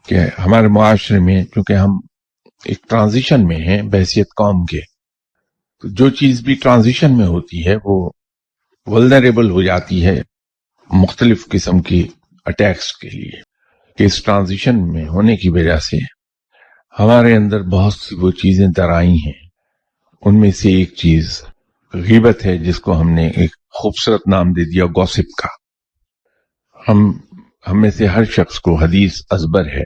کہ ہمارے معاشرے میں چونکہ ہم ایک ٹرانزیشن میں ہیں بحیثیت قوم کے، تو جو چیز بھی ٹرانزیشن میں ہوتی ہے وہ ولنریبل ہو جاتی ہے مختلف قسم کی اٹیکس کے لیے، کہ اس ٹرانزیشن میں ہونے کی وجہ سے ہمارے اندر بہت سی وہ چیزیں درآئی ہیں۔ ان میں سے ایک چیز غیبت ہے، جس کو ہم نے ایک خوبصورت نام دے دیا گوسپ کا۔ ہم میں سے ہر شخص کو حدیث ازبر ہے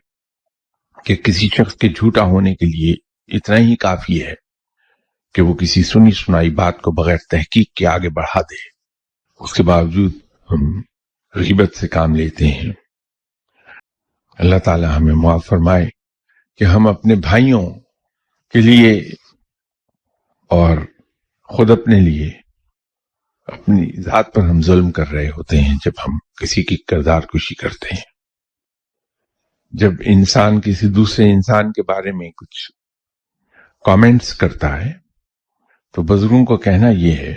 کہ کسی شخص کے جھوٹا ہونے کے لیے اتنا ہی کافی ہے کہ وہ کسی سنی سنائی بات کو بغیر تحقیق کے آگے بڑھا دے، اس کے باوجود ہم غیبت سے کام لیتے ہیں۔ اللہ تعالی ہمیں معاف فرمائے کہ ہم اپنے بھائیوں کے لیے اور خود اپنے لیے اپنی ذات پر ہم ظلم کر رہے ہوتے ہیں جب ہم کسی کی کردار کشی کرتے ہیں۔ جب انسان کسی دوسرے انسان کے بارے میں کچھ کامنٹس کرتا ہے تو بزرگوں کو کہنا یہ ہے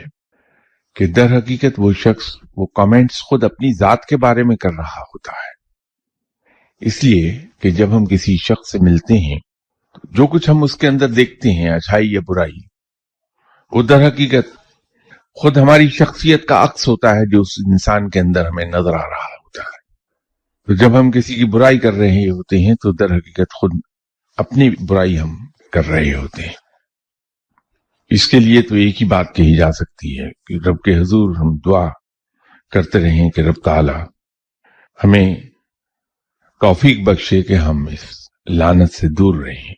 کہ در حقیقت وہ شخص وہ کامنٹس خود اپنی ذات کے بارے میں کر رہا ہوتا ہے، اس لیے کہ جب ہم کسی شخص سے ملتے ہیں تو جو کچھ ہم اس کے اندر دیکھتے ہیں، اچھائی یا برائی، وہ در حقیقت خود ہماری شخصیت کا عکس ہوتا ہے جو اس انسان کے اندر ہمیں نظر آ رہا ہوتا ہے۔ تو جب ہم کسی کی برائی کر رہے ہوتے ہیں تو در حقیقت خود اپنی برائی ہم کر رہے ہوتے ہیں۔ اس کے لیے تو ایک ہی بات کہی جا سکتی ہے کہ رب کے حضور ہم دعا کرتے رہیں کہ رب تعالی ہمیں توفیق بخشے کہ ہم اس لعنت سے دور رہیں۔